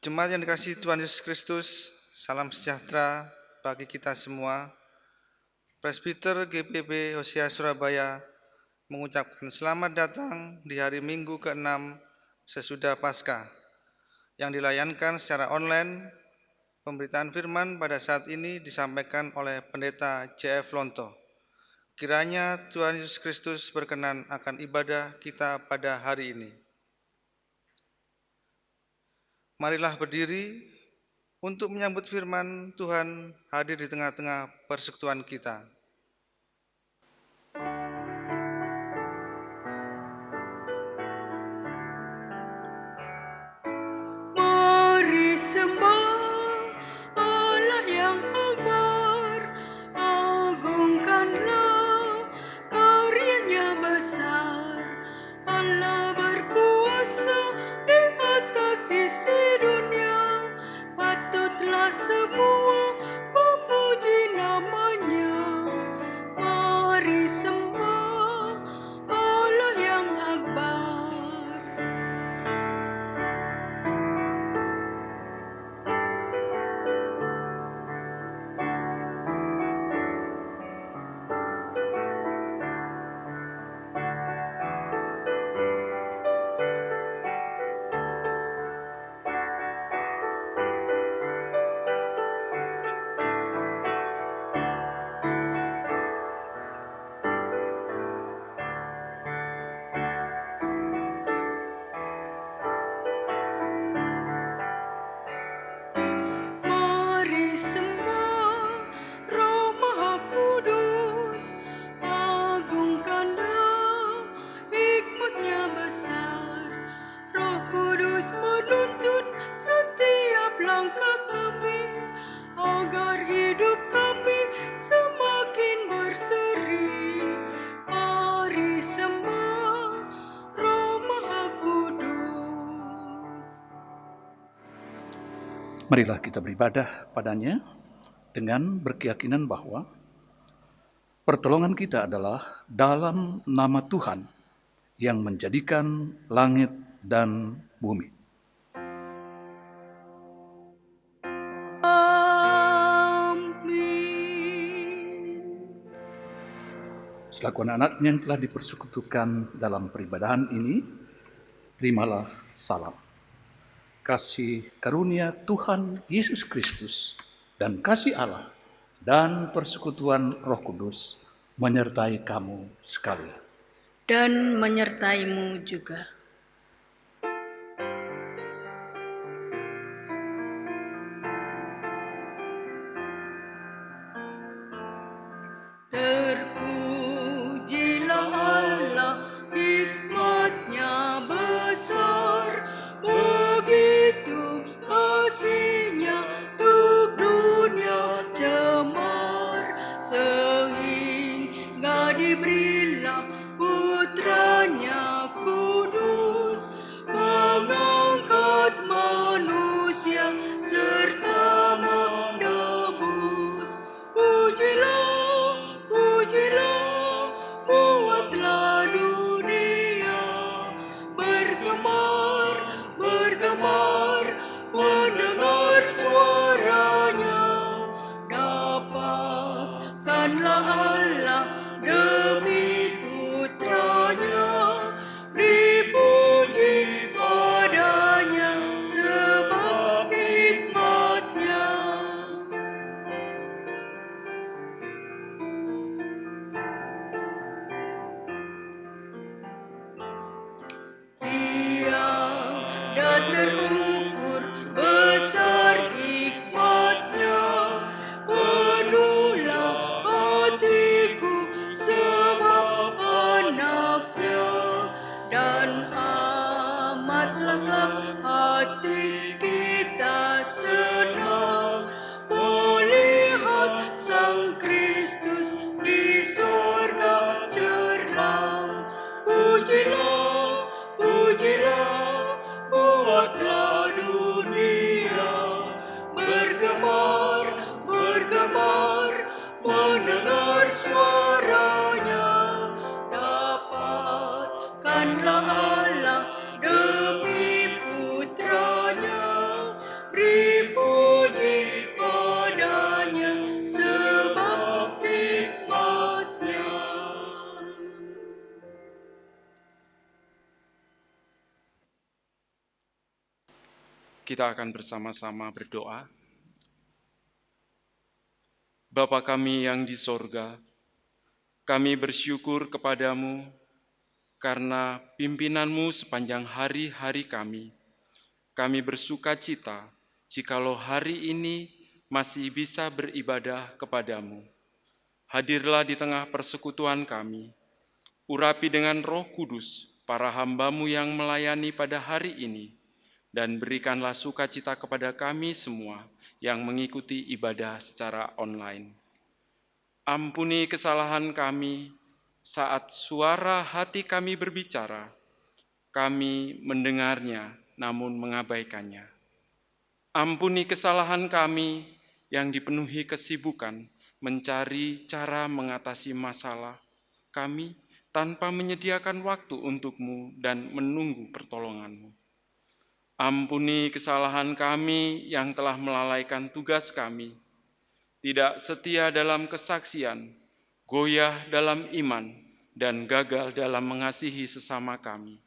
Jemaat yang dikasihi Tuhan Yesus Kristus, salam sejahtera bagi kita semua. Presbiter GPB Hosea Surabaya mengucapkan selamat datang di hari Minggu ke-6 sesudah Paskah yang dilayankan secara online. Pemberitaan firman pada saat ini disampaikan oleh Pendeta J.F. Lonto. Kiranya Tuhan Yesus Kristus berkenan akan ibadah kita pada hari ini. Marilah berdiri untuk menyambut firman Tuhan hadir di tengah-tengah persekutuan kita. Mari sembah Allah yang akbar, agungkanlah karyanya besar. Allah berkuasa di atas isi dunia, patutlah semua memuji namanya. Mari sembah Allah yang akbar. Mari sembah Roh Maha Kudus, agungkanlah hikmat-Nya besar. Roh Kudus menuntun setiap langkah kami, agar hidup kami semakin berseri. Mari sembah Roh Maha Kudus. Marilah kita beribadah padanya dengan berkeyakinan bahwa pertolongan kita adalah dalam nama Tuhan yang menjadikan langit dan bumi. Amin. Selaku anak-anaknya yang telah dipersekutukan dalam peribadahan ini, terimalah salam. Kasih karunia Tuhan Yesus Kristus dan kasih Allah dan persekutuan Roh Kudus menyertai kamu sekalian. Dan menyertaimu juga. Terpujilah Allah, hikmat-Nya besar, begitu kasih-Nya untuk dunia cemar, sehingga diberilah Putranya kudus, mengangkat manusia serta menebus. Pujilah, pujilah, buatlah dunia bergemar, bergemar, mendengar suaranya. Dapatkanlah Allah demi Putranya, dipuji padanya sebab hikmat-Nya. Tiada terukur besar hikmat-Nya, penuhlah hatiku sebab anak-Nya, dan amatlah kelak hati kita senang melihat Sang Kristus di sorga cerlang. Pujilah, pujilah, buatlah dunia bergemar, bergemar, mendengar suaranya. Dapatkanlah Allah demi Putranya, Kita akan bersama-sama berdoa. Bapa kami yang di sorga, kami bersyukur kepadamu karena pimpinanmu sepanjang hari-hari kami. Kami bersuka cita jikalau hari ini masih bisa beribadah kepadamu. Hadirlah di tengah persekutuan kami. Urapi dengan Roh Kudus para hamba-Mu yang melayani pada hari ini, dan berikanlah sukacita kepada kami semua yang mengikuti ibadah secara online. Ampuni kesalahan kami saat suara hati kami berbicara, kami mendengarnya namun mengabaikannya. Ampuni kesalahan kami yang dipenuhi kesibukan mencari cara mengatasi masalah kami tanpa menyediakan waktu untukmu dan menunggu pertolonganmu. Ampuni kesalahan kami yang telah melalaikan tugas kami, tidak setia dalam kesaksian, goyah dalam iman, dan gagal dalam mengasihi sesama kami.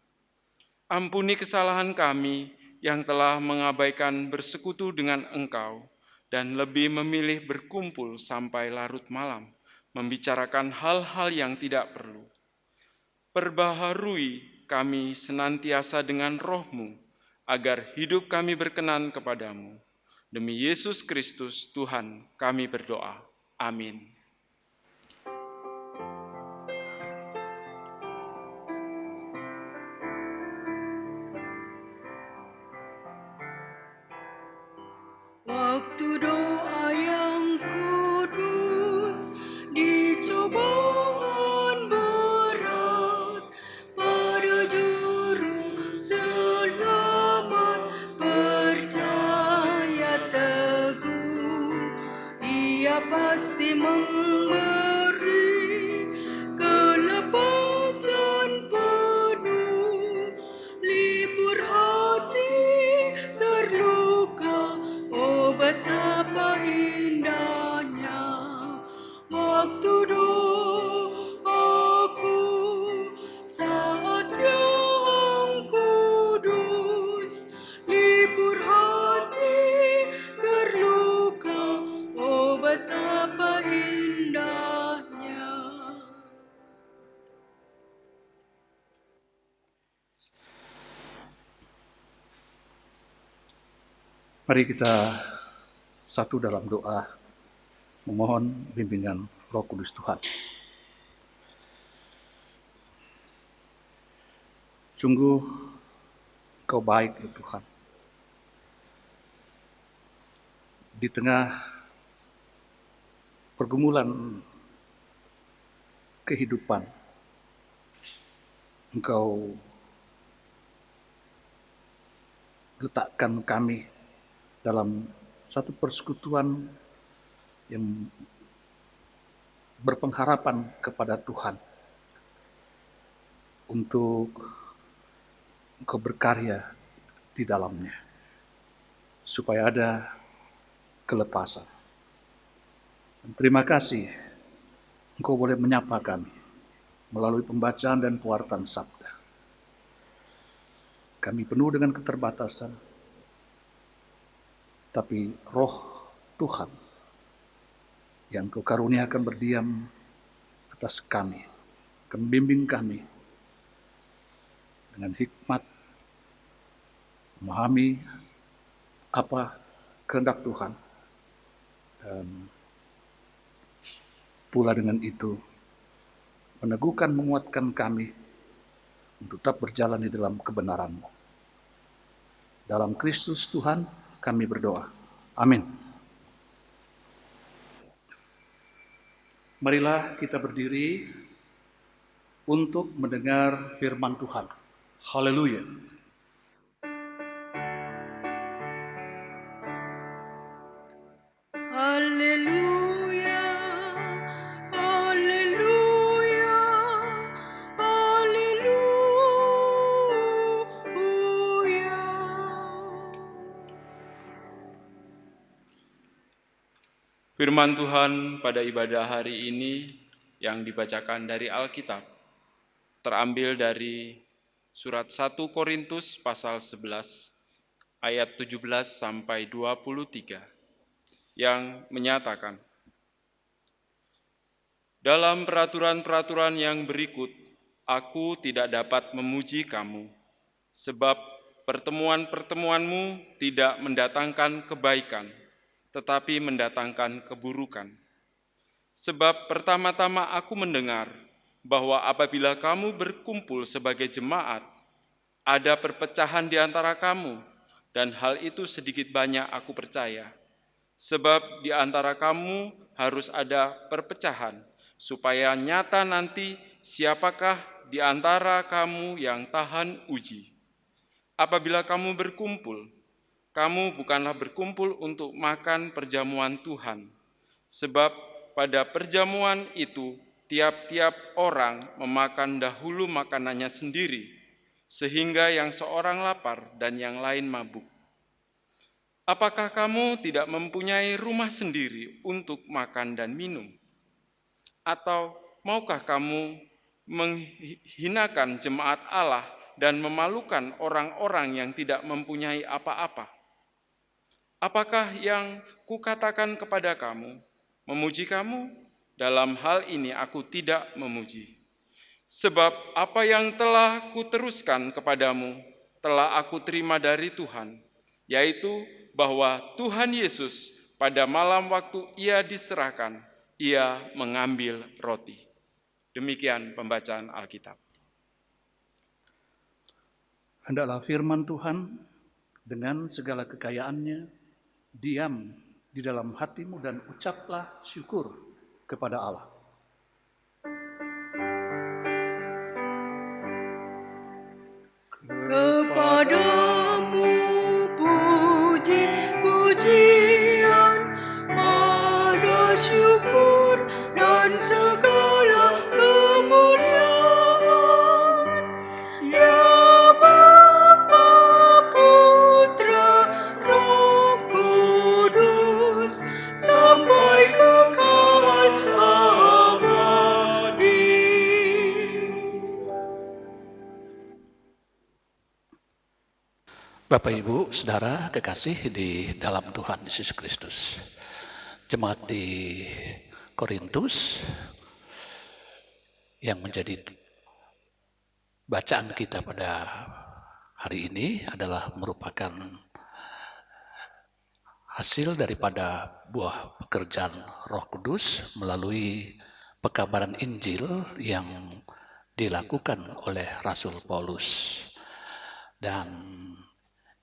Ampuni kesalahan kami yang telah mengabaikan bersekutu dengan Engkau dan lebih memilih berkumpul sampai larut malam, membicarakan hal-hal yang tidak perlu. Perbaharui kami senantiasa dengan Roh-Mu, agar hidup kami berkenan kepadamu. Demi Yesus Kristus Tuhan kami berdoa. Amin. Waktu doa yang kudus di cobaan berat, pada juru selamat percaya teguh, ia pasti memberi kelepasan penuh. Libur hati terluka, oh betapa indahnya waktu doaku saat yang kudus. Libur hati terluka, oh betapa indahnya. Mari kita satu dalam doa, memohon bimbingan Roh Kudus Tuhan. Sungguh Kau baik ya Tuhan. Di tengah pergumulan kehidupan, Engkau letakkan kami dalam satu persekutuan yang berpengharapan kepada Tuhan untuk Engkau berkarya di dalamnya, supaya ada kelepasan. Dan terima kasih Engkau boleh menyapa kami melalui pembacaan dan pewartaan sabda. Kami penuh dengan keterbatasan, tapi Roh Tuhan yang Kau karuniakan berdiam atas kami, akan membimbing kami dengan hikmat, memahami apa kehendak Tuhan, dan pula dengan itu meneguhkan, menguatkan kami untuk tetap berjalan di dalam kebenaran-Mu. Dalam Kristus Tuhan kami berdoa. Amin. Marilah kita berdiri untuk mendengar firman Tuhan. Haleluya. Haleluya, haleluya, haleluya. Firman Tuhan pada ibadah hari ini yang dibacakan dari Alkitab terambil dari surat 1 Korintus pasal 11 ayat 17 sampai 23 yang menyatakan, dalam peraturan-peraturan yang berikut, aku tidak dapat memuji kamu, sebab pertemuan-pertemuanmu tidak mendatangkan kebaikan, tetapi mendatangkan keburukan. Sebab pertama-tama aku mendengar bahwa apabila kamu berkumpul sebagai jemaat, ada perpecahan di antara kamu, dan hal itu sedikit banyak aku percaya. Sebab di antara kamu harus ada perpecahan, supaya nyata nanti siapakah di antara kamu yang tahan uji. Apabila kamu berkumpul, kamu bukanlah berkumpul untuk makan perjamuan Tuhan, sebab pada perjamuan itu tiap-tiap orang memakan dahulu makanannya sendiri, sehingga yang seorang lapar dan yang lain mabuk. Apakah kamu tidak mempunyai rumah sendiri untuk makan dan minum? Atau maukah kamu menghinakan jemaat Allah dan memalukan orang-orang yang tidak mempunyai apa-apa? Apakah yang kukatakan kepada kamu memuji kamu? Dalam hal ini aku tidak memuji. Sebab apa yang telah kuteruskan kepadamu telah aku terima dari Tuhan, yaitu bahwa Tuhan Yesus pada malam waktu ia diserahkan, ia mengambil roti. Demikian pembacaan Alkitab. Hendaklah firman Tuhan dengan segala kekayaannya diam di dalam hatimu dan ucaplah syukur kepada Allah. Kepadamu puji-pujian, ada syukur dan segala kemuliaan. Ya Bapa, Putra, Roh Kudus, sampai kekal abadi. Bapak, Ibu, Saudara kekasih di dalam Tuhan Yesus Kristus. Jemaat di Korintus yang menjadi bacaan kita pada hari ini adalah merupakan hasil daripada buah pekerjaan Roh Kudus melalui pekabaran Injil yang dilakukan oleh Rasul Paulus. Dan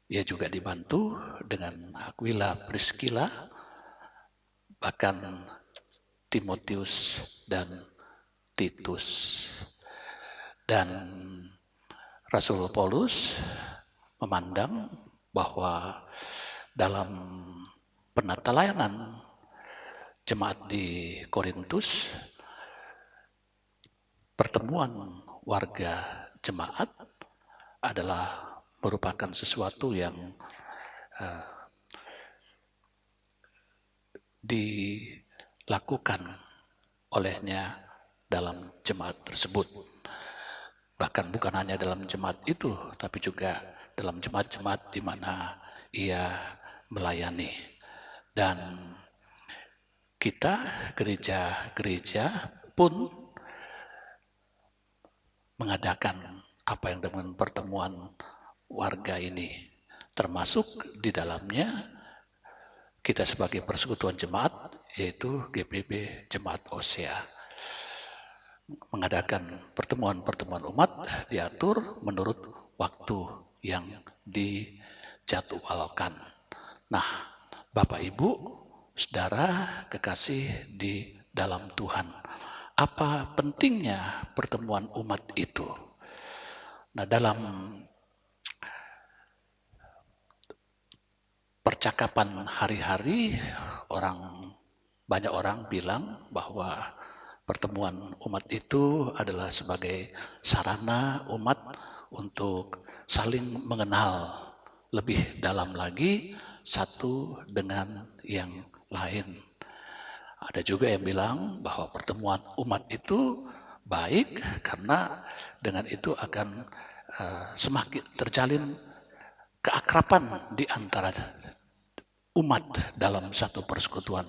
ia juga dibantu dengan Aquila, Priscilla, bahkan Timotius dan Titus. Dan Rasul Paulus memandang bahwa dalam penata layanan jemaat di Korintus, pertemuan warga jemaat adalah merupakan sesuatu yang dilakukan olehnya dalam jemaat tersebut. Bahkan bukan hanya dalam jemaat itu, tapi juga dalam jemaat-jemaat di mana ia melayani. Dan kita gereja-gereja pun mengadakan apa yang dengan pertemuan warga ini, termasuk di dalamnya kita sebagai persekutuan jemaat, yaitu GPB Jemaat Osea, mengadakan pertemuan-pertemuan umat diatur menurut waktu yang dijadwalkan. Nah, Bapak, Ibu, Saudara kekasih di dalam Tuhan, apa pentingnya pertemuan umat itu? Nah, dalam percakapan hari-hari, banyak orang bilang bahwa pertemuan umat itu adalah sebagai sarana umat untuk saling mengenal lebih dalam lagi satu dengan yang lain. Ada juga yang bilang bahwa pertemuan umat itu baik karena dengan itu akan semakin terjalin keakraban di antara umat dalam satu persekutuan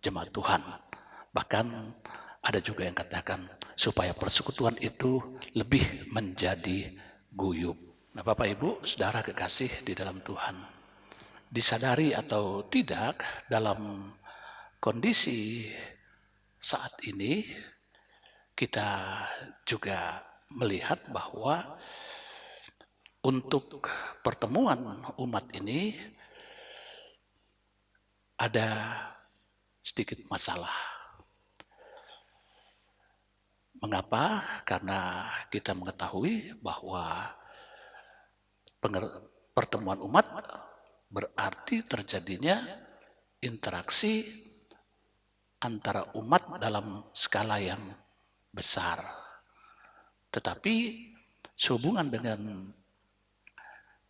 jemaat Tuhan. Bahkan ada juga yang katakan supaya persekutuan itu lebih menjadi guyub. Nah, Bapak Ibu, saudara kekasih di dalam Tuhan, disadari atau tidak, dalam kondisi saat ini kita juga melihat bahwa untuk pertemuan umat ini ada sedikit masalah. Mengapa? Karena kita mengetahui bahwa pertemuan umat berarti terjadinya interaksi antara umat dalam skala yang besar. Tetapi sehubungan dengan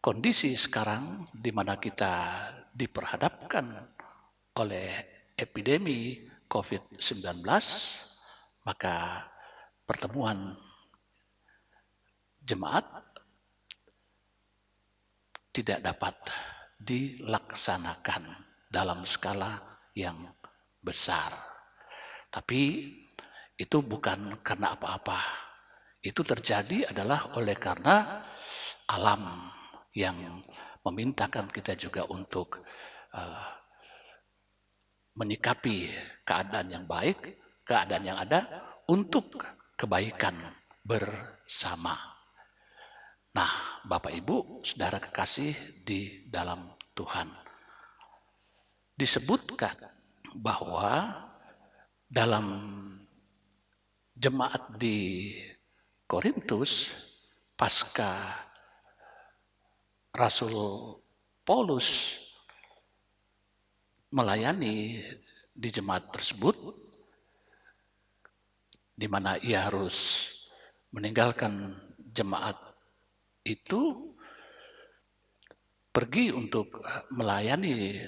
kondisi sekarang di mana kita diperhadapkan oleh epidemi COVID-19, maka pertemuan jemaat tidak dapat dilaksanakan dalam skala yang besar. Tapi itu bukan karena apa-apa. Itu terjadi adalah oleh karena alam yang memintakan kita juga untuk menyikapi keadaan yang baik, keadaan yang ada untuk kebaikan bersama. Nah, Bapak Ibu, saudara kekasih di dalam Tuhan, disebutkan bahwa dalam jemaat di Korintus pasca Rasul Paulus melayani di jemaat tersebut, di mana ia harus meninggalkan jemaat itu, pergi untuk melayani,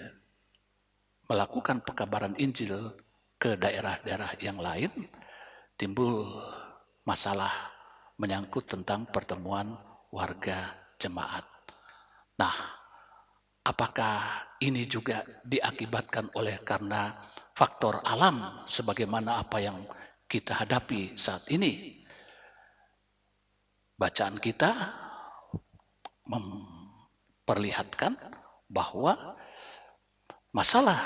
melakukan pekabaran Injil ke daerah-daerah yang lain, timbul masalah menyangkut tentang pertemuan warga jemaat. Nah, apakah ini juga diakibatkan oleh karena faktor alam sebagaimana apa yang kita hadapi saat ini? Bacaan kita memperlihatkan bahwa masalah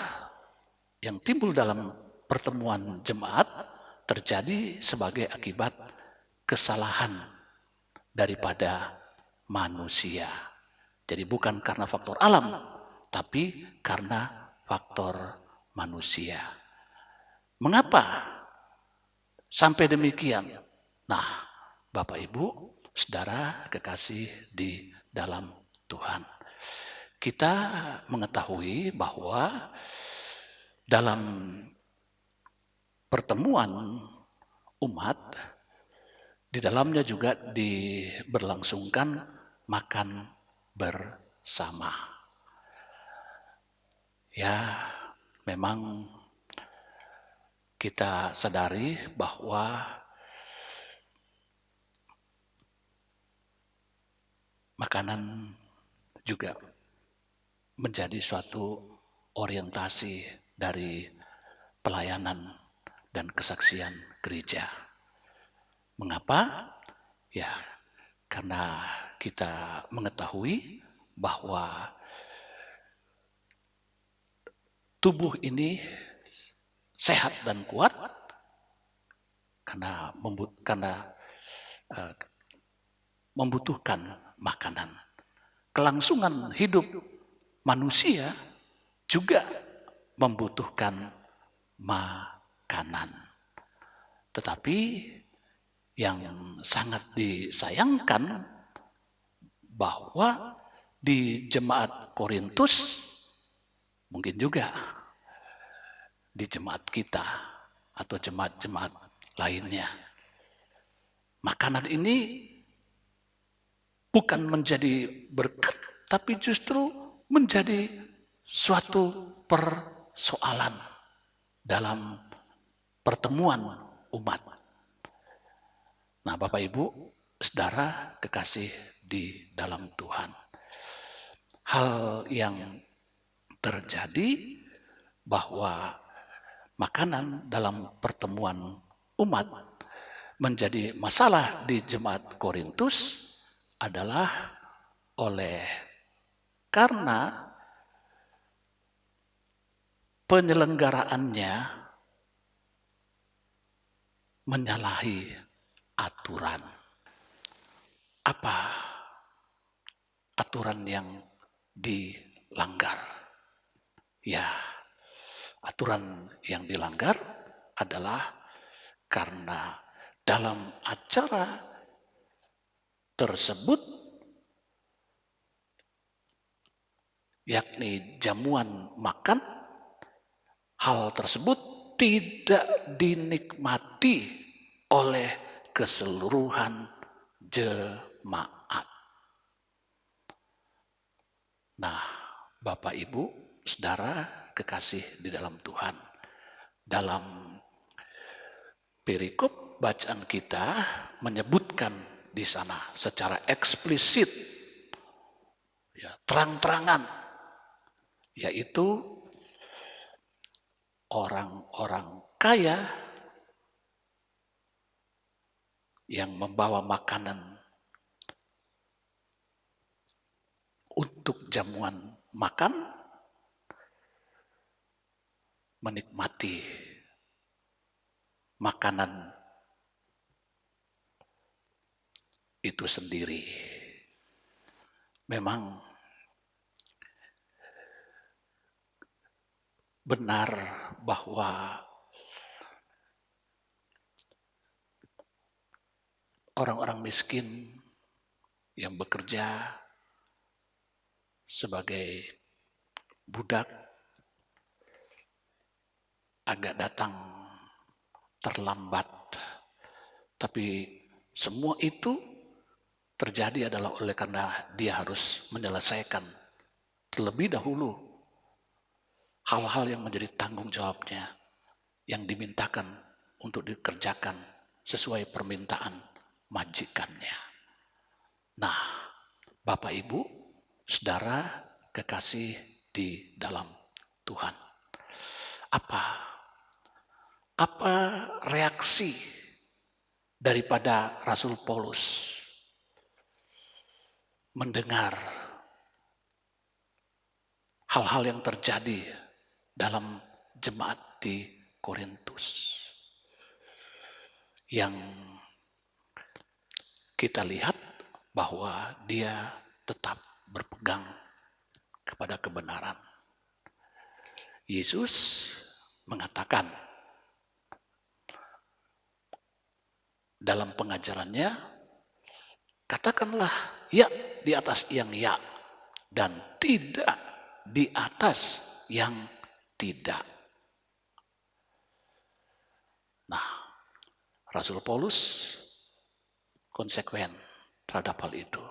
yang timbul dalam pertemuan jemaat terjadi sebagai akibat kesalahan daripada manusia. Jadi bukan karena faktor alam, tapi karena faktor manusia. Mengapa sampai demikian? Nah, Bapak Ibu, saudara kekasih di dalam Tuhan, kita mengetahui bahwa dalam pertemuan umat, di dalamnya juga diberlangsungkan makan bersama. Ya, memang kita sadari bahwa makanan juga menjadi suatu orientasi dari pelayanan dan kesaksian gereja. Mengapa? Ya, karena kita mengetahui bahwa tubuh ini sehat dan kuat karena membutuhkan makanan. Kelangsungan hidup manusia juga membutuhkan makanan. Tetapi yang sangat disayangkan bahwa di jemaat Korintus, mungkin juga di jemaat kita atau jemaat-jemaat lainnya, makanan ini bukan menjadi berkat, tapi justru menjadi suatu persoalan dalam pertemuan umat. Nah, Bapak Ibu, saudara kekasih di dalam Tuhan, hal yang terjadi bahwa makanan dalam pertemuan umat menjadi masalah di jemaat Korintus adalah oleh karena penyelenggaraannya menyalahi aturan. Apa aturan yang dilanggar? Ya, aturan yang dilanggar adalah karena dalam acara tersebut, yakni jamuan makan, hal tersebut tidak dinikmati oleh keseluruhan jemaat. Nah, Bapak Ibu, saudara kekasih di dalam Tuhan, dalam perikop bacaan kita menyebutkan di sana secara eksplisit, ya, terang-terangan, yaitu orang-orang kaya yang membawa makanan untuk jamuan makan menikmati makanan itu sendiri. Memang benar bahwa orang-orang miskin yang bekerja sebagai budak agak datang terlambat, tapi semua itu terjadi adalah oleh karena dia harus menyelesaikan terlebih dahulu hal-hal yang menjadi tanggung jawabnya, yang dimintakan untuk dikerjakan sesuai permintaan majikannya. Nah, Bapak Ibu, saudara kekasih di dalam Tuhan, apa reaksi daripada Rasul Paulus mendengar hal-hal yang terjadi dalam jemaat di Korintus? Yang kita lihat bahwa dia tetap berpegang kepada kebenaran. Yesus mengatakan dalam pengajarannya, katakanlah ya di atas yang ya dan tidak di atas yang tidak. Nah, Rasul Paulus konsekuen terhadap hal itu.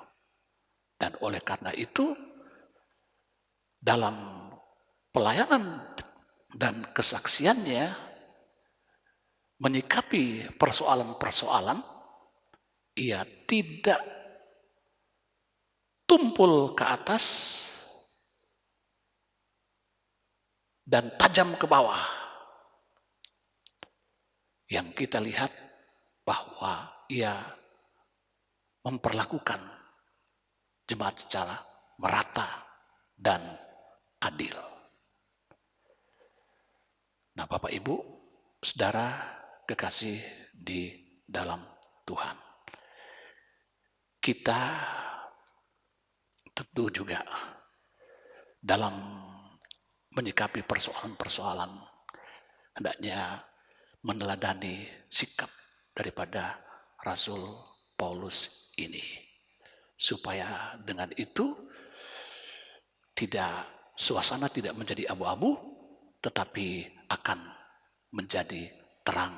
Dan oleh karena itu, dalam pelayanan dan kesaksiannya menyikapi persoalan-persoalan, ia tidak tumpul ke atas dan tajam ke bawah. Yang kita lihat bahwa ia memperlakukan jemaat secara merata dan adil. Nah, Bapak Ibu, saudara kekasih di dalam Tuhan, kita tentu juga dalam menyikapi persoalan-persoalan hendaknya meneladani sikap daripada Rasul Paulus ini, supaya dengan itu suasana tidak menjadi abu-abu, tetapi akan menjadi terang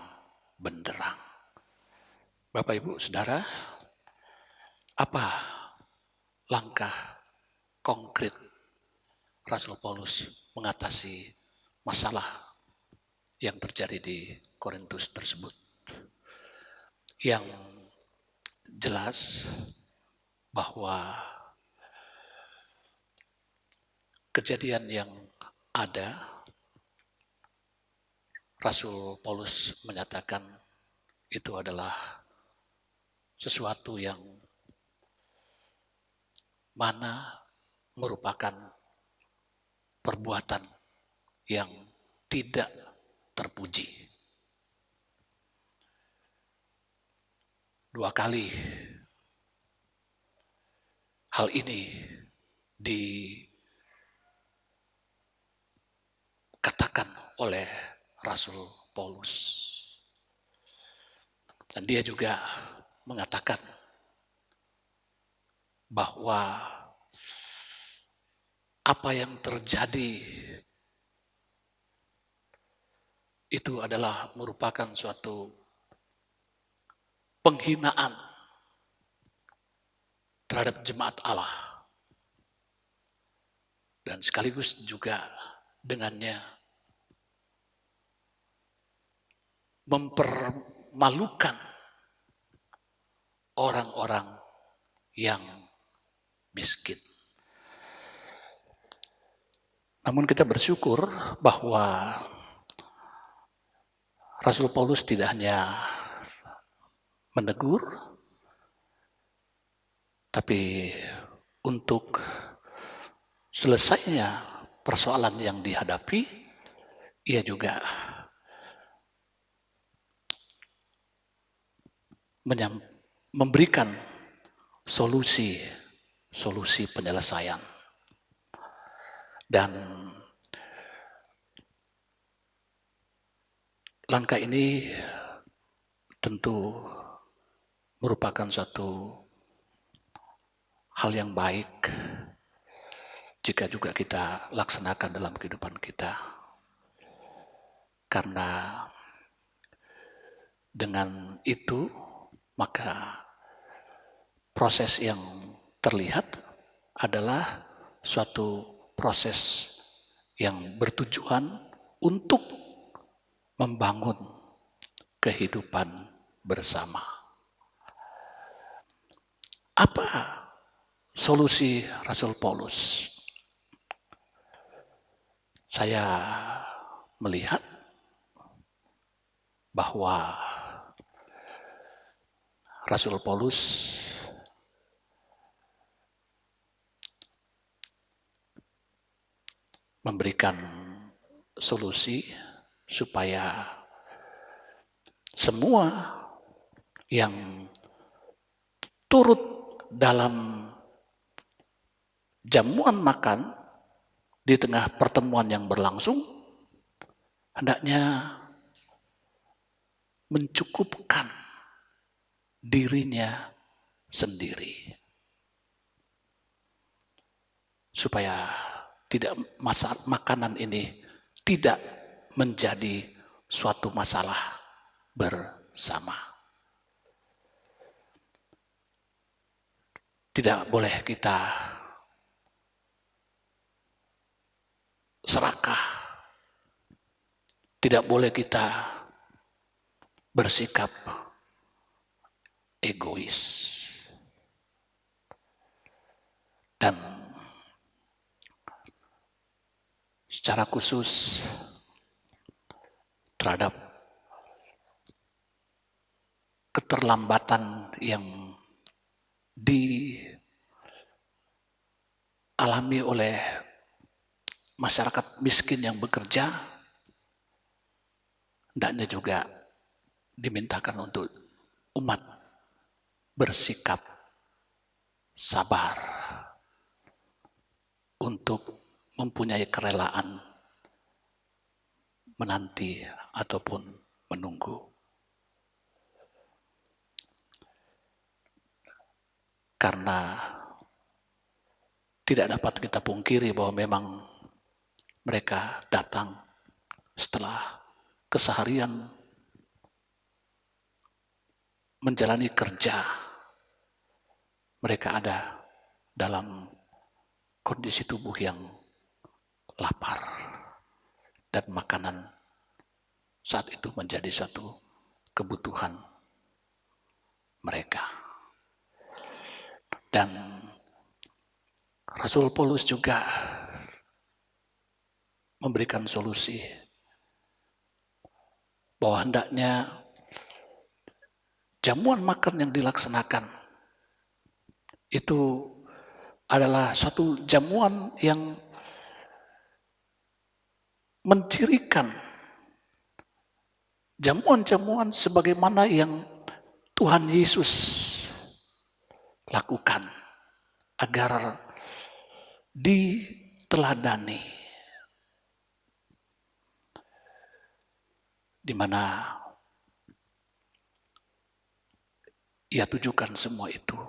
benderang. Bapak Ibu Saudara, apa langkah konkret Rasul Paulus mengatasi masalah yang terjadi di Korintus tersebut? Yang jelas bahwa kejadian yang ada, Rasul Paulus menyatakan itu adalah sesuatu yang mana merupakan perbuatan yang tidak terpuji. 2 kali hal ini dikatakan oleh Rasul Paulus. Dan dia juga mengatakan bahwa apa yang terjadi itu adalah merupakan suatu penghinaan terhadap jemaat Allah. Dan sekaligus juga dengannya mempermalukan orang-orang yang miskin. Namun kita bersyukur bahwa Rasul Paulus tidak hanya menegur, tapi untuk selesainya persoalan yang dihadapi, ia juga memberikan solusi penyelesaian. Dan langkah ini tentu merupakan suatu hal yang baik jika juga kita laksanakan dalam kehidupan kita. Karena dengan itu maka proses yang terlihat adalah suatu proses yang bertujuan untuk membangun kehidupan bersama. Apa solusi Rasul Paulus? Saya melihat bahwa Rasul Paulus memberikan solusi supaya semua yang turut dalam jamuan makan di tengah pertemuan yang berlangsung hendaknya mencukupkan dirinya sendiri supaya tidak makanan ini tidak menjadi suatu masalah bersama. Tidak boleh kita serakah, tidak boleh kita bersikap egois. Dan secara khusus terhadap keterlambatan yang dialami oleh masyarakat miskin yang bekerja, hendaknya juga dimintakan untuk umat bersikap sabar untuk mempunyai kerelaan menanti ataupun menunggu. Karena tidak dapat kita pungkiri bahwa memang mereka datang setelah keseharian menjalani kerja. Mereka ada dalam kondisi tubuh yang lapar dan makanan saat itu menjadi suatu kebutuhan mereka. Dan Rasul Paulus juga memberikan solusi bahwa hendaknya jamuan makan yang dilaksanakan itu adalah suatu jamuan yang mencirikan jamuan-jamuan sebagaimana yang Tuhan Yesus lakukan agar diteladani, di mana Ia tujukan semua itu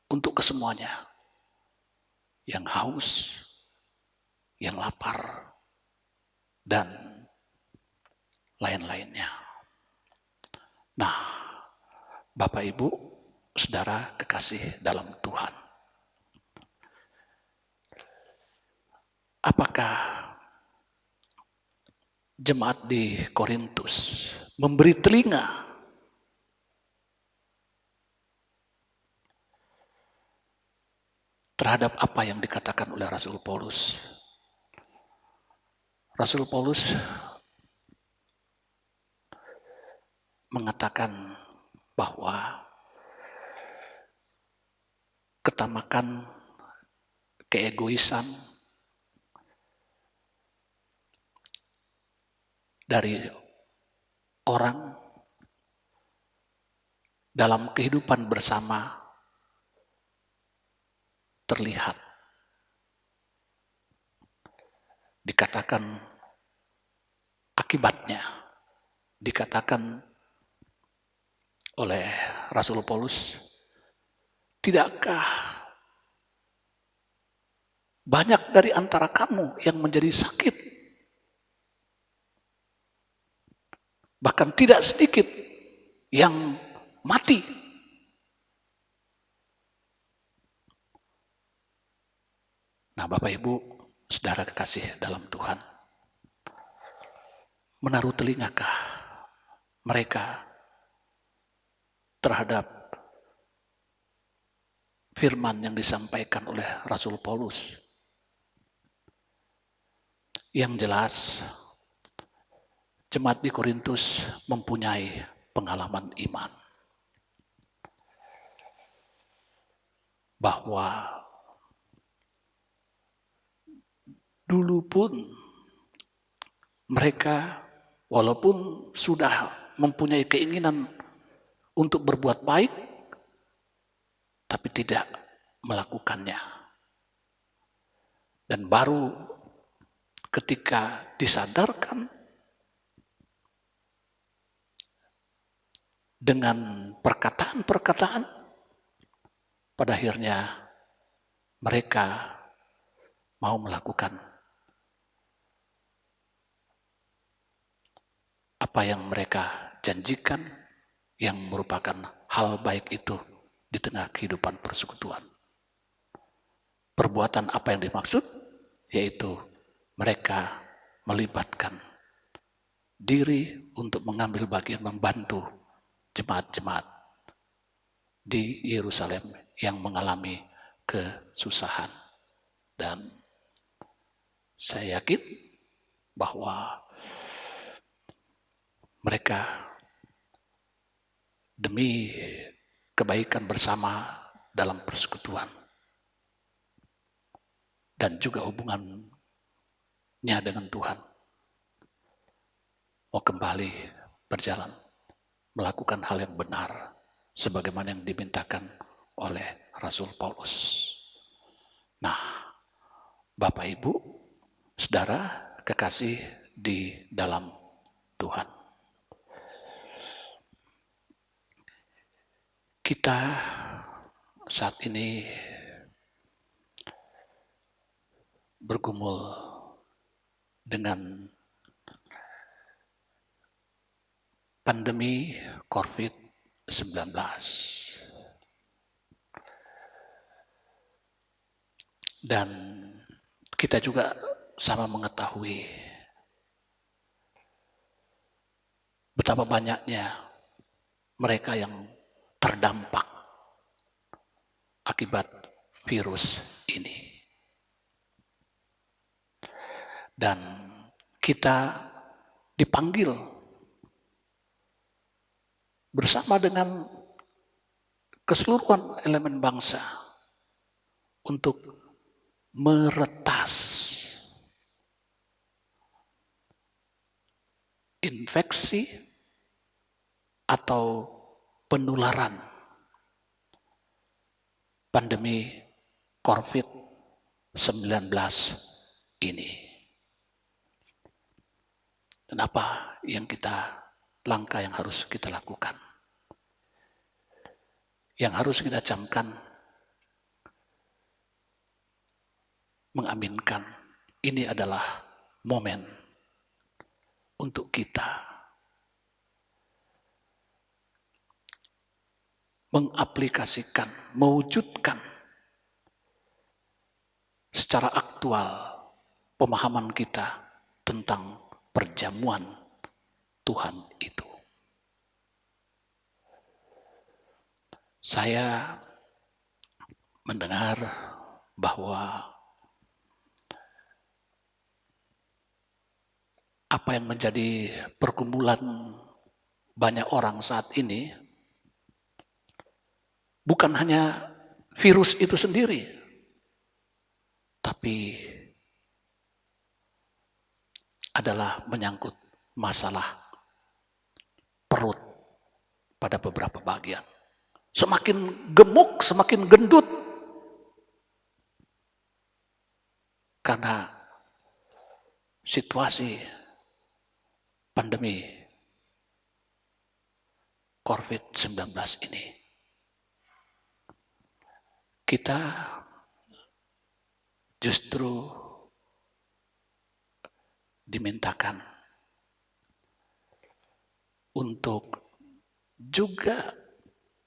untuk kesemuanya, yang haus, yang lapar, dan lain-lainnya. Nah, Bapak Ibu, saudara kekasih dalam Tuhan, apakah jemaat di Korintus memberi telinga terhadap apa yang dikatakan oleh Rasul Paulus? Rasul Paulus mengatakan bahwa ketamakan, keegoisan dari orang dalam kehidupan bersama terlihat. Dikatakan akibatnya, dikatakan oleh Rasul Paulus, tidakkah banyak dari antara kamu yang menjadi sakit? Bahkan tidak sedikit yang mati. Nah, Bapak Ibu, saudara kekasih dalam Tuhan, menaruh telingakah mereka terhadap firman yang disampaikan oleh Rasul Paulus? Yang jelas, jemaat di Korintus mempunyai pengalaman iman bahwa dulu pun mereka walaupun sudah mempunyai keinginan untuk berbuat baik, tapi tidak melakukannya. Dan baru ketika disadarkan dengan perkataan-perkataan, pada akhirnya mereka mau melakukan apa yang mereka janjikan yang merupakan hal baik itu di tengah kehidupan persekutuan. Perbuatan apa yang dimaksud? Yaitu mereka melibatkan diri untuk mengambil bagian membantu jemaat-jemaat di Yerusalem yang mengalami kesusahan. Dan saya yakin bahwa mereka demi kebaikan bersama dalam persekutuan dan juga hubungannya dengan Tuhan mau kembali berjalan melakukan hal yang benar sebagaimana yang dimintakan oleh Rasul Paulus. Nah, Bapak Ibu, saudara kekasih di dalam Tuhan, kita saat ini bergumul dengan pandemi COVID-19. Dan kita juga sama mengetahui betapa banyaknya mereka yang terdampak akibat virus ini. Dan kita dipanggil bersama dengan keseluruhan elemen bangsa untuk meretas infeksi atau penularan pandemi COVID-19 ini. Dan apa langkah yang harus kita lakukan? Yang harus kita camkan, mengaminkan, ini adalah momen untuk kita mengaplikasikan, mewujudkan secara aktual pemahaman kita tentang perjamuan Tuhan itu. Saya mendengar bahwa apa yang menjadi pergumulan banyak orang saat ini bukan hanya virus itu sendiri, tapi adalah menyangkut masalah perut pada beberapa bagian. Semakin gemuk, semakin gendut. Karena situasi pandemi COVID-19 ini. Kita justru dimintakan untuk juga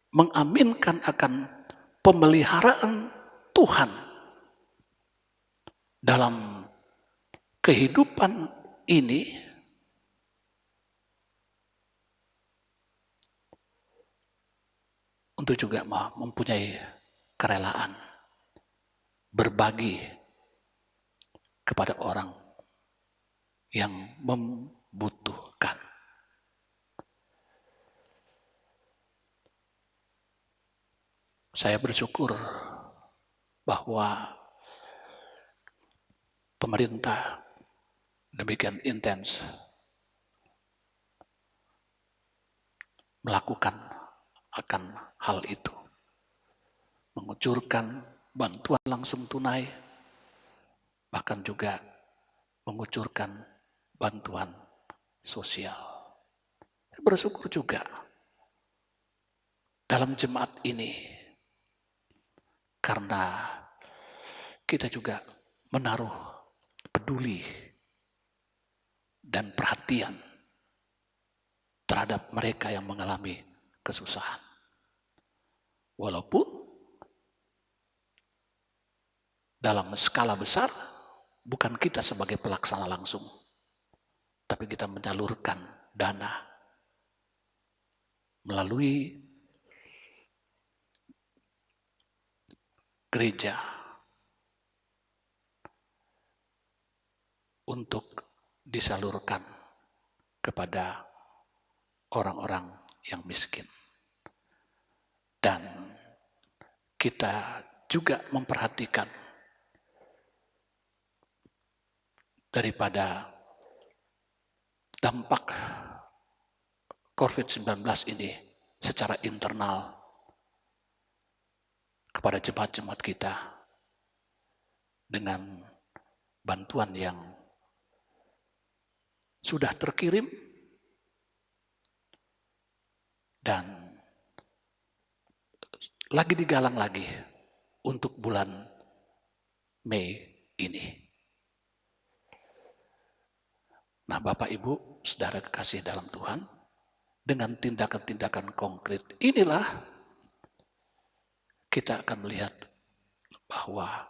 mengaminkan akan pemeliharaan Tuhan dalam kehidupan ini, untuk juga mempunyai kerelaan berbagi kepada orang yang membutuhkan. Saya bersyukur bahwa pemerintah demikian intens melakukan akan hal itu. Mengucurkan bantuan langsung tunai, bahkan juga mengucurkan bantuan sosial. Saya bersyukur juga dalam jemaat ini, karena kita juga menaruh peduli dan perhatian terhadap mereka yang mengalami kesusahan. Walaupun dalam skala besar bukan kita sebagai pelaksana langsung, tapi kita menyalurkan dana melalui gereja untuk disalurkan kepada orang-orang yang miskin. Dan kita juga memperhatikan daripada dampak COVID-19 ini secara internal kepada jemaat-jemaat kita dengan bantuan yang sudah terkirim dan lagi digalang lagi untuk bulan Mei ini. Nah, Bapak Ibu, saudara kekasih dalam Tuhan, dengan tindakan-tindakan konkret inilah kita akan melihat bahwa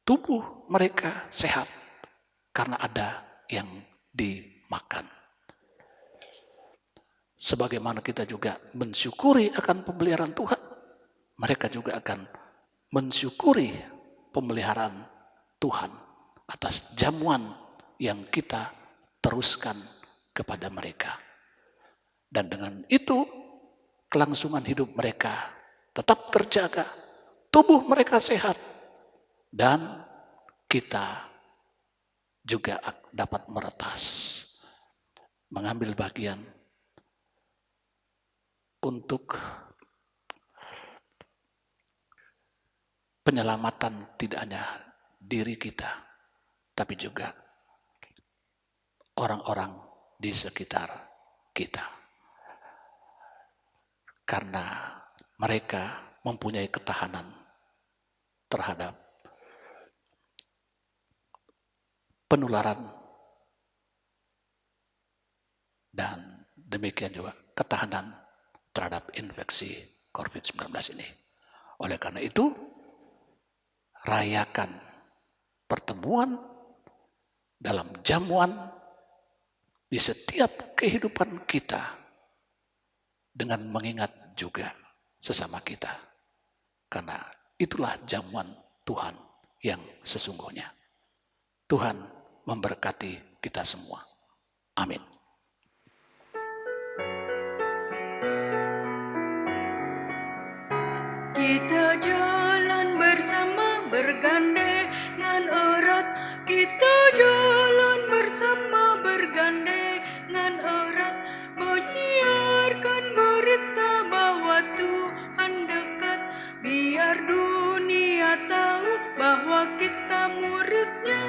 tubuh mereka sehat karena ada yang dimakan. Sebagaimana kita juga mensyukuri akan pemeliharaan Tuhan, mereka juga akan mensyukuri pemeliharaan Tuhan atas jamuan yang kita teruskan kepada mereka. Dan dengan itu kelangsungan hidup mereka tetap terjaga, tubuh mereka sehat, dan kita juga dapat meretas, mengambil bagian untuk penyelamatan tidak hanya diri kita, tapi juga orang-orang di sekitar kita. Karena mereka mempunyai ketahanan terhadap penularan dan demikian juga ketahanan terhadap infeksi COVID-19 ini. Oleh karena itu, rayakan pertemuan dalam jamuan di setiap kehidupan kita dengan mengingat juga sesama kita. Karena itulah jamuan Tuhan yang sesungguhnya. Tuhan memberkati kita semua. Amin. Kita jalan bersama bergandengan erat. Kita jalan bersama bergandengan erat. Menyiarkan berita bahwa Tuhan dekat. Biar dunia tahu bahwa kita muridnya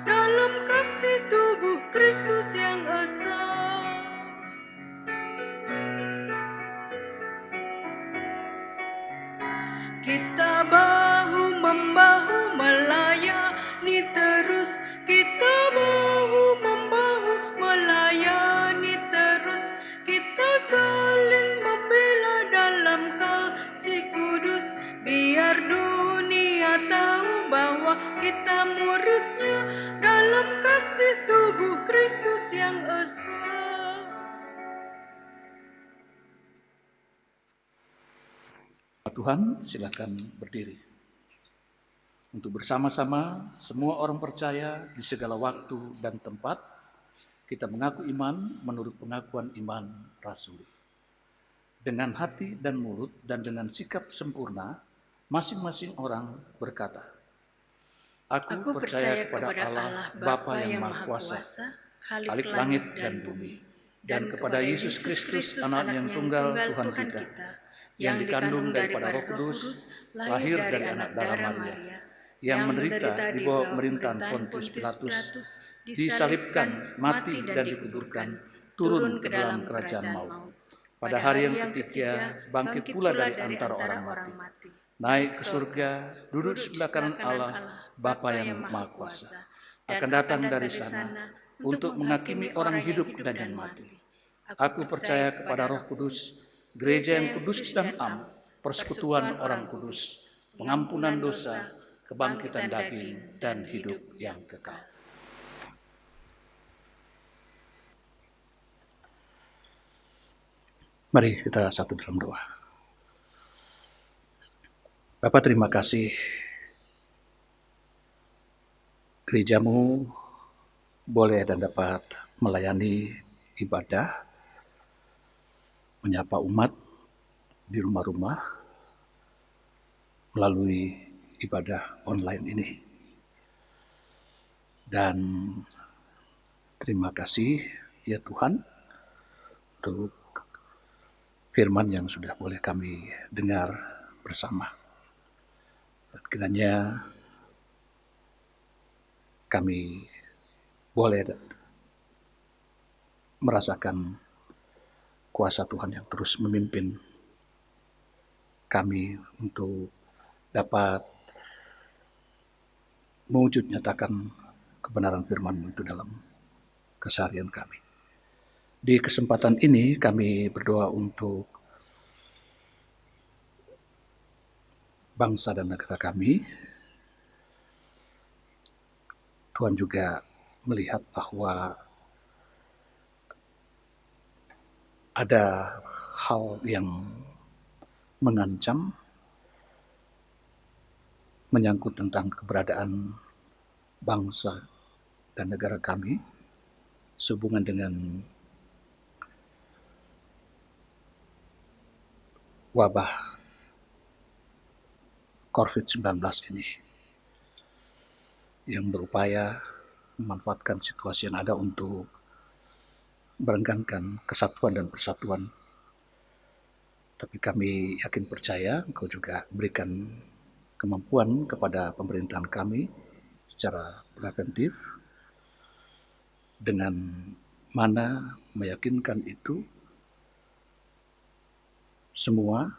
dalam kasih tubuh Kristus yang esa. Kita bahu-membahu melayani terus. Kita bahu-membahu melayani terus. Kita saling membela dalam kasih kudus. Biar dunia tahu bahwa kita muridnya dalam kasih tubuh Kristus yang esa. Tuhan, silakan berdiri. Untuk bersama-sama semua orang percaya di segala waktu dan tempat, kita mengaku iman menurut pengakuan iman rasuli. Dengan hati dan mulut dan dengan sikap sempurna, masing-masing orang berkata, Aku percaya kepada Allah, Bapa yang Maha Kuasa, Khalik langit dan bumi, dan kepada Yesus Kristus, Anak yang tunggal Tuhan kita, yang dikandung daripada Roh Kudus, lahir dari anak darah Maria, yang menderita di bawah pemerintahan Pontius Pilatus, disalibkan, mati dan dikuburkan, turun ke dalam kerajaan maut. Pada hari yang ketiga, bangkit pula dari antara orang mati, naik ke surga, duduk di sebelah kanan Allah, Bapa yang Maha Kuasa, akan datang dari sana untuk menghakimi orang hidup dan yang mati. Aku percaya kepada Roh Kudus, gereja yang kudus dan am, persekutuan orang kudus, pengampunan dosa, kebangkitan daging, dan hidup yang kekal. Mari kita satu dalam doa. Bapa, terima kasih gerejamu boleh dan dapat melayani ibadah, menyapa umat di rumah-rumah melalui ibadah online ini. Dan terima kasih ya Tuhan untuk firman yang sudah boleh kami dengar bersama. Dan kiranya kami boleh merasakan kuasa Tuhan yang terus memimpin kami untuk dapat mewujud nyatakan kebenaran firman-Mu itu dalam keseharian kami. Di kesempatan ini kami berdoa untuk bangsa dan negara kami. Tuhan juga melihat bahwa ada hal yang mengancam menyangkut tentang keberadaan bangsa dan negara kami sehubungan dengan wabah COVID-19 ini, yang berupaya memanfaatkan situasi yang ada untuk merenggangkan kesatuan dan persatuan. Tapi kami yakin percaya Engkau juga berikan kemampuan kepada pemerintahan kami secara preventif dengan mana meyakinkan itu semua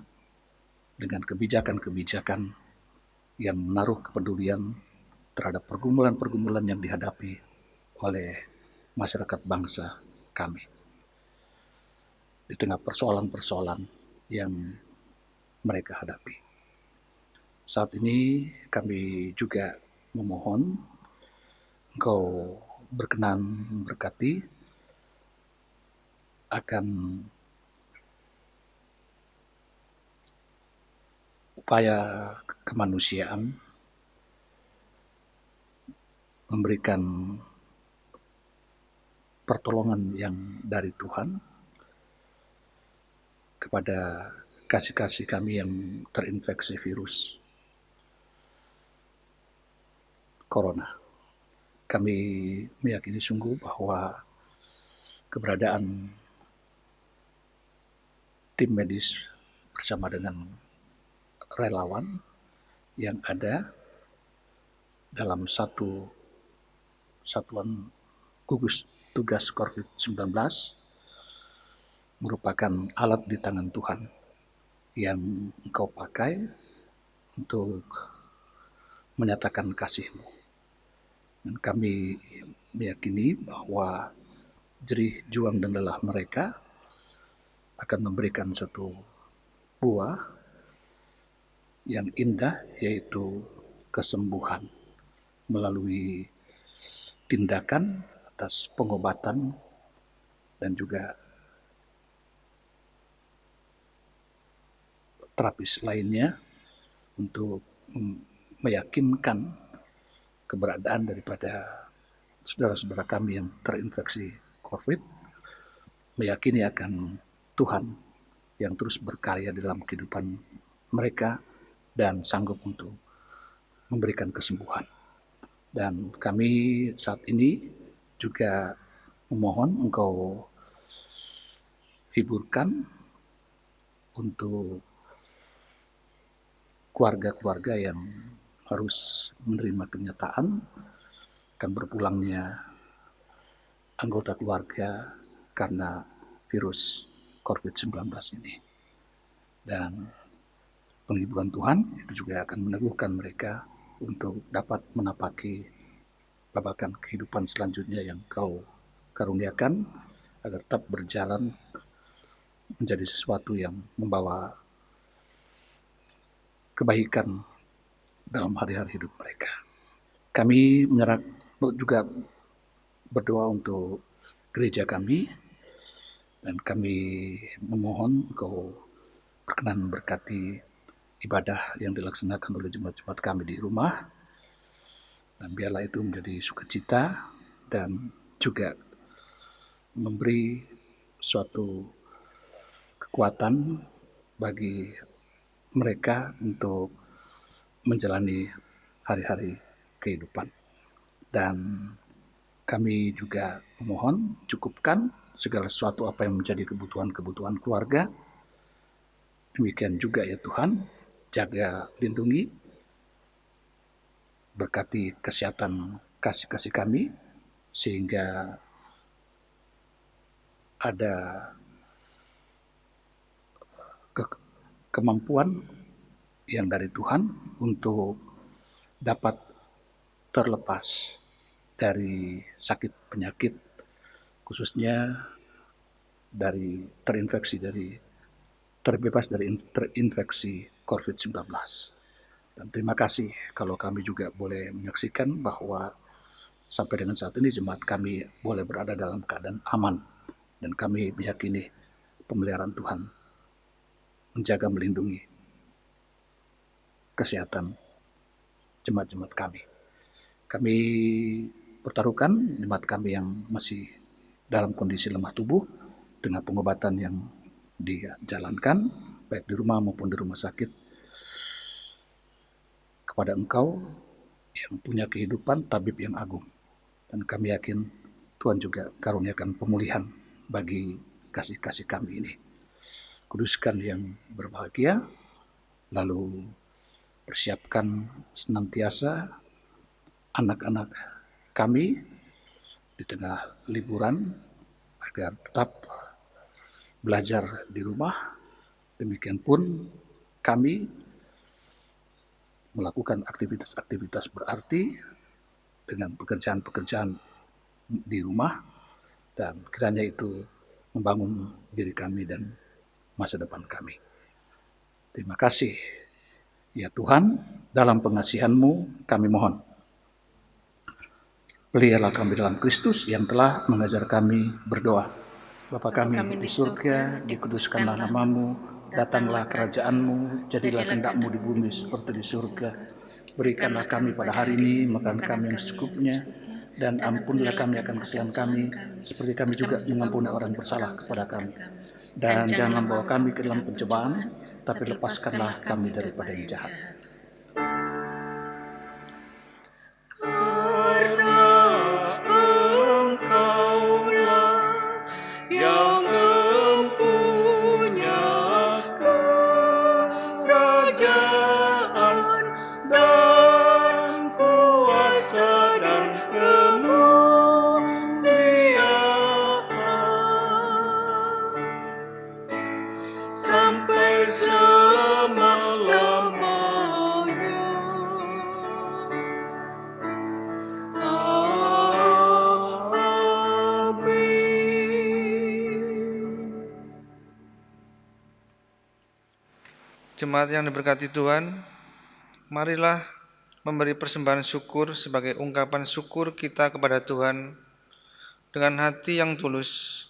dengan kebijakan-kebijakan yang menaruh kepedulian terhadap pergumulan-pergumulan yang dihadapi oleh masyarakat bangsa kami di tengah persoalan-persoalan yang mereka hadapi. Saat ini kami juga memohon Engkau berkenan memberkati akan upaya kemanusiaan memberikan pertolongan yang dari Tuhan kepada kasih-kasih kami yang terinfeksi virus corona. Kami meyakini sungguh bahwa keberadaan tim medis bersama dengan relawan yang ada dalam satu satuan gugus tugas COVID-19 merupakan alat di tangan Tuhan yang Engkau pakai untuk menyatakan kasih-Mu. Dan kami meyakini bahwa jerih juang dan lelah mereka akan memberikan suatu buah yang indah, yaitu kesembuhan melalui tindakan atas pengobatan dan juga terapis lainnya untuk meyakinkan keberadaan daripada saudara-saudara kami yang terinfeksi COVID, meyakini akan Tuhan yang terus berkarya dalam kehidupan mereka dan sanggup untuk memberikan kesembuhan. Dan kami saat ini juga memohon Engkau hiburkan untuk keluarga-keluarga yang harus menerima kenyataan akan berpulangnya anggota keluarga karena virus COVID-19 ini. Dan penghiburan Tuhan itu juga akan meneguhkan mereka untuk dapat menapaki babakan kehidupan selanjutnya yang Kau karuniakan agar tetap berjalan menjadi sesuatu yang membawa kebaikan dalam hari-hari hidup mereka. Kami juga berdoa untuk gereja kami, dan kami memohon Engkau berkenan memberkati ibadah yang dilaksanakan oleh jemaat-jemaat kami di rumah, dan biarlah itu menjadi sukacita dan juga memberi suatu kekuatan bagi mereka untuk menjalani hari-hari kehidupan. Dan kami juga memohon cukupkan segala sesuatu apa yang menjadi kebutuhan-kebutuhan keluarga. Demikian juga ya Tuhan, jaga, lindungi, berkati kesehatan kasih-kasih kami, sehingga ada kemampuan yang dari Tuhan untuk dapat terlepas dari sakit penyakit, khususnya dari terbebas dari terinfeksi COVID-19. Dan terima kasih kalau kami juga boleh menyaksikan bahwa sampai dengan saat ini jemaat kami boleh berada dalam keadaan aman, dan kami meyakini pemeliharaan Tuhan menjaga, melindungi kesehatan jemaat-jemaat kami. Kami pertaruhkan jemaat kami yang masih dalam kondisi lemah tubuh dengan pengobatan yang dijalankan, baik di rumah maupun di rumah sakit. Kepada Engkau yang punya kehidupan, tabib yang agung. Dan kami yakin Tuhan juga karuniakan pemulihan bagi kasih-kasih kami ini. Kuduskan yang berbahagia, lalu persiapkan senantiasa anak-anak kami di tengah liburan agar tetap belajar di rumah. Demikian pun kami melakukan aktivitas-aktivitas berarti dengan pekerjaan-pekerjaan di rumah, dan kiranya itu membangun diri kami dan masa depan kami. Terima kasih ya Tuhan, dalam pengasihan-Mu kami mohon. Peliharalah kami dalam Kristus yang telah mengajar kami berdoa. Bapa kami di surga, dikuduskanlah namamu, datanglah kerajaan-Mu, jadilah kehendak-Mu di bumi seperti di surga. Berikanlah kami pada hari ini makan kami yang secukupnya, dan ampunilah kami akan kesalahan kami, seperti kami juga mengampuni orang yang bersalah kepada kami. Dan jangan membawa kami ke dalam pencobaan, tapi lepaskanlah kami daripada yang jahat. Sampai selama-lamanya. Amin. Jemaat yang diberkati Tuhan, marilah memberi persembahan syukur sebagai ungkapan syukur kita kepada Tuhan dengan hati yang tulus.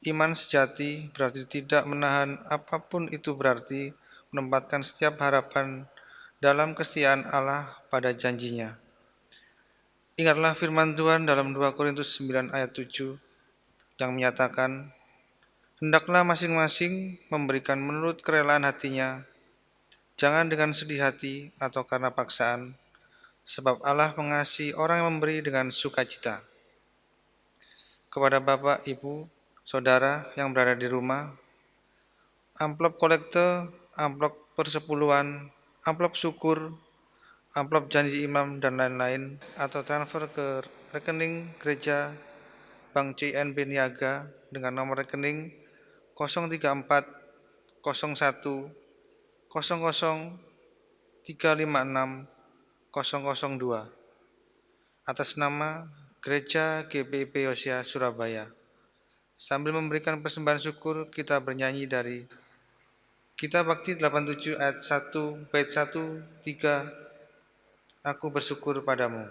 Iman sejati berarti tidak menahan apapun itu, berarti menempatkan setiap harapan dalam kesetiaan Allah pada janjinya. Ingatlah firman Tuhan dalam 2 Korintus 9 ayat 7 yang menyatakan, hendaklah masing-masing memberikan menurut kerelaan hatinya, jangan dengan sedih hati atau karena paksaan, sebab Allah mengasihi orang yang memberi dengan sukacita. Kepada Bapak, Ibu, Saudara yang berada di rumah, amplop kolekte, amplop persepuluhan, amplop syukur, amplop janji imam, dan lain-lain, atau transfer ke rekening gereja Bank CINB Niaga dengan nomor rekening 034 01 00 356 002 atas nama Gereja GPIB Hosea Surabaya. Sambil memberikan persembahan syukur, kita bernyanyi dari Kitab Bakti 87 ayat 1 bait 1 3, Aku bersyukur padamu.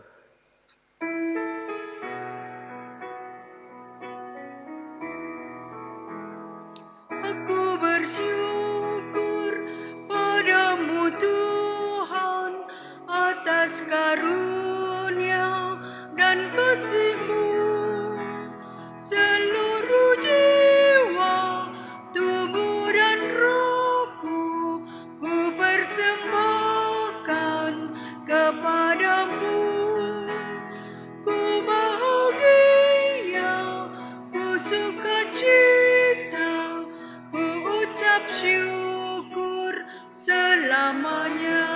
Aku bersyukur padamu Tuhan atas karunia dan kasih-Mu. Seluruh jiwa, tubuh dan rohku ku persembahkan kepadamu. Ku bahagia, ku sukacita, ku ucap syukur selamanya.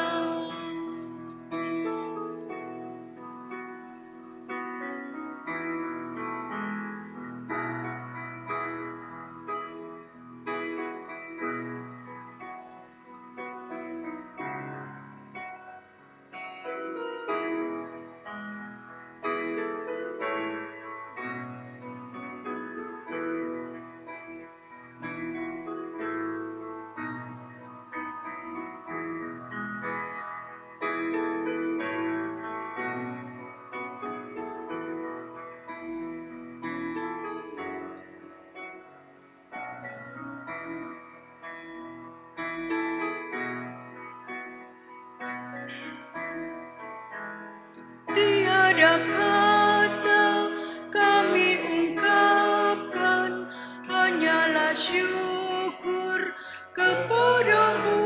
kepadamu.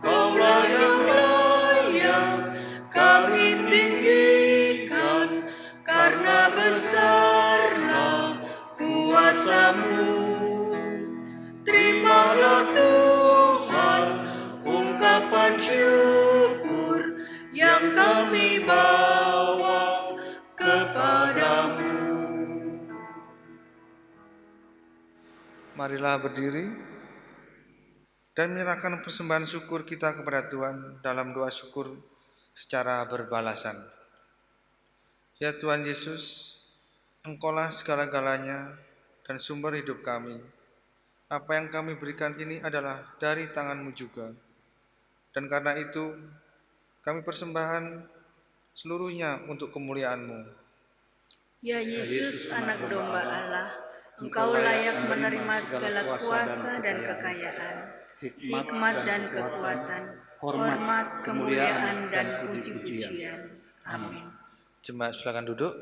Kaulah yang layak kami tinggikan, karena besarlah kuasa-Mu. Terimalah Tuhan ungkapan syukur yang kami bawa kepadamu. Marilah berdiri dan menyerahkan persembahan syukur kita kepada Tuhan dalam doa syukur secara berbalasan. Ya Tuhan Yesus, Engkaulah segala-galanya dan sumber hidup kami. Apa yang kami berikan ini adalah dari tangan-Mu juga. Dan karena itu, kami persembahan seluruhnya untuk kemuliaan-Mu. Ya Yesus, anak domba Allah, Engkau layak menerima segala kuasa dan kekayaan, hikmat dan kekuatan, hormat, kemuliaan, dan puji-pujian. Amin. Jemaat silakan duduk.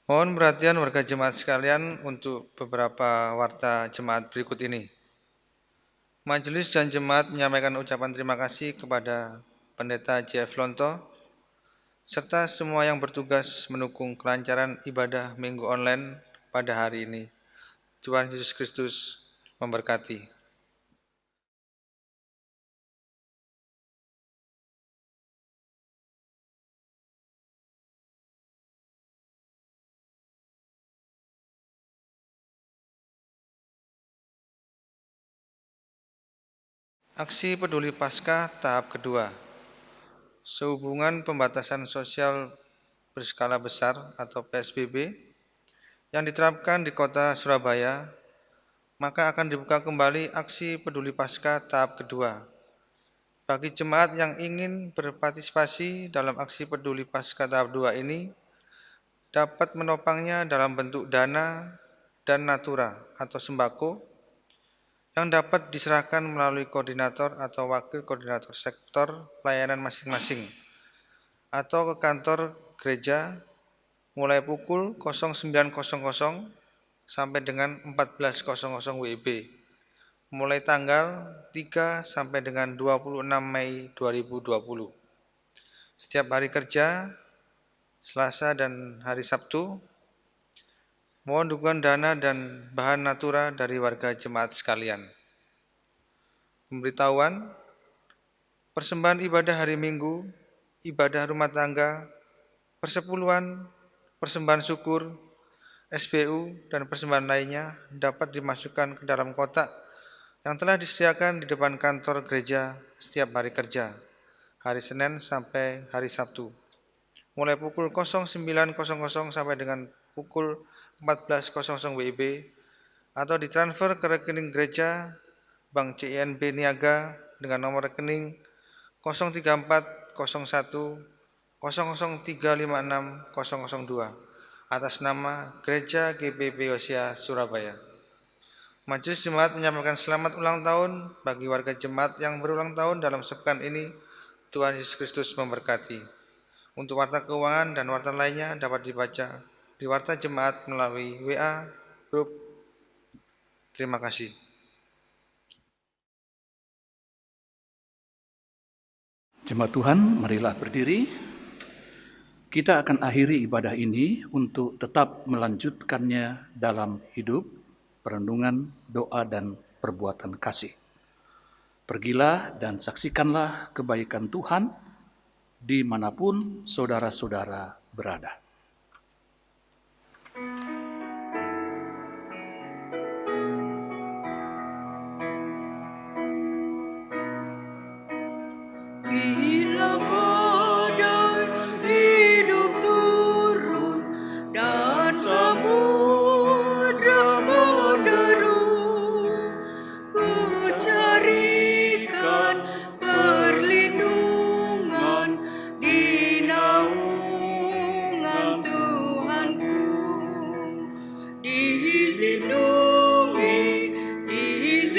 Mohon perhatian warga jemaat sekalian untuk beberapa warta jemaat berikut ini. Majelis dan jemaat menyampaikan ucapan terima kasih kepada Pendeta J.F. Lonto, serta semua yang bertugas mendukung kelancaran ibadah Minggu Online pada hari ini. Tuhan Yesus Kristus memberkati. Aksi Peduli Paskah tahap kedua. Sehubungan pembatasan sosial berskala besar atau PSBB yang diterapkan di kota Surabaya, maka akan dibuka kembali aksi Peduli Paskah tahap kedua. Bagi jemaat yang ingin berpartisipasi dalam aksi Peduli Paskah tahap 2 ini, dapat menopangnya dalam bentuk dana dan natura atau sembako yang dapat diserahkan melalui koordinator atau wakil koordinator sektor pelayanan masing-masing atau ke kantor gereja mulai pukul 09.00 sampai dengan 14.00 WIB mulai tanggal 3 sampai dengan 26 Mei 2020. Setiap hari kerja, Selasa dan hari Sabtu. Mohon dukungan dana dan bahan natura dari warga jemaat sekalian. Pemberitahuan, persembahan ibadah hari Minggu, ibadah rumah tangga, persepuluhan, persembahan syukur, SBU, dan persembahan lainnya dapat dimasukkan ke dalam kotak yang telah disediakan di depan kantor gereja setiap hari kerja, hari Senin sampai hari Sabtu, mulai pukul 09.00 sampai dengan pukul 14.00 WIB, atau ditransfer ke rekening gereja Bank CINB Niaga dengan nomor rekening 034 01 00356 002 atas nama Gereja GPB Hosea Surabaya. Majelis Jemaat menyampaikan selamat ulang tahun bagi warga jemaat yang berulang tahun dalam sepekan ini. Tuhan Yesus Kristus memberkati. Untuk warta keuangan dan warta lainnya dapat dibaca di warta jemaat melalui WA grup. Terima kasih. Jemaat Tuhan, marilah berdiri. Kita akan akhiri ibadah ini untuk tetap melanjutkannya dalam hidup, perenungan, doa, dan perbuatan kasih. Pergilah dan saksikanlah kebaikan Tuhan dimanapun saudara-saudara berada. Bila badai hidup turun dan samudra menderu, ku carikan perlindungan di naungan Tuhanku.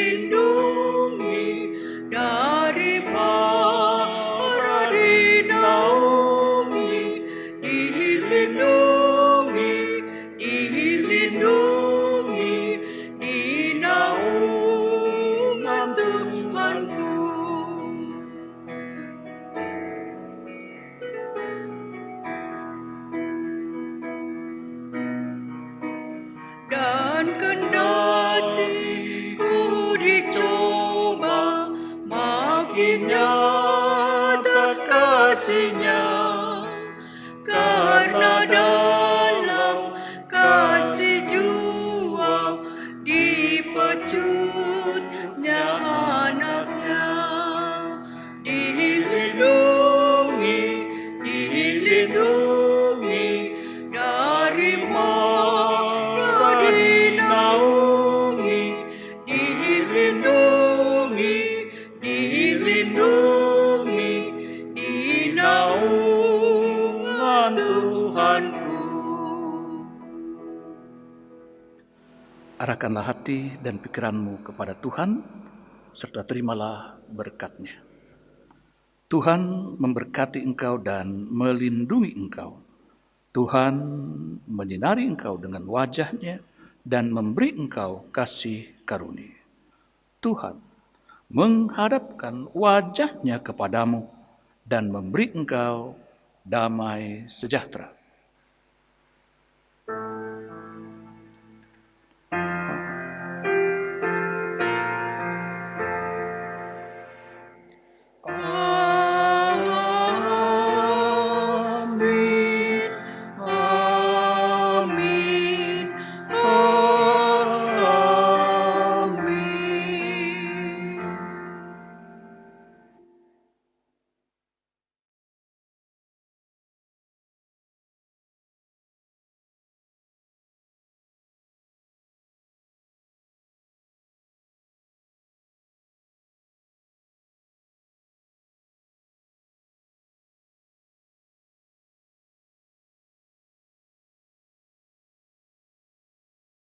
Dilindungi dari mara dinaungi, dilindungi Dan kendati ku dicoba, makin nyata kasih-Nya. Karena dalam kasih jua dipecutnya anaknya. Dilindungi dari mara, dinaungi, dilindungi, dinaungan Tuhanku. Arahkanlah hati dan pikiranmu kepada Tuhan, serta terimalah berkat-Nya. Tuhan memberkati engkau dan melindungi engkau. Tuhan menyinari engkau dengan wajah-Nya dan memberi engkau kasih karunia. Tuhan menghadapkan wajah-Nya kepadamu dan memberi engkau damai sejahtera.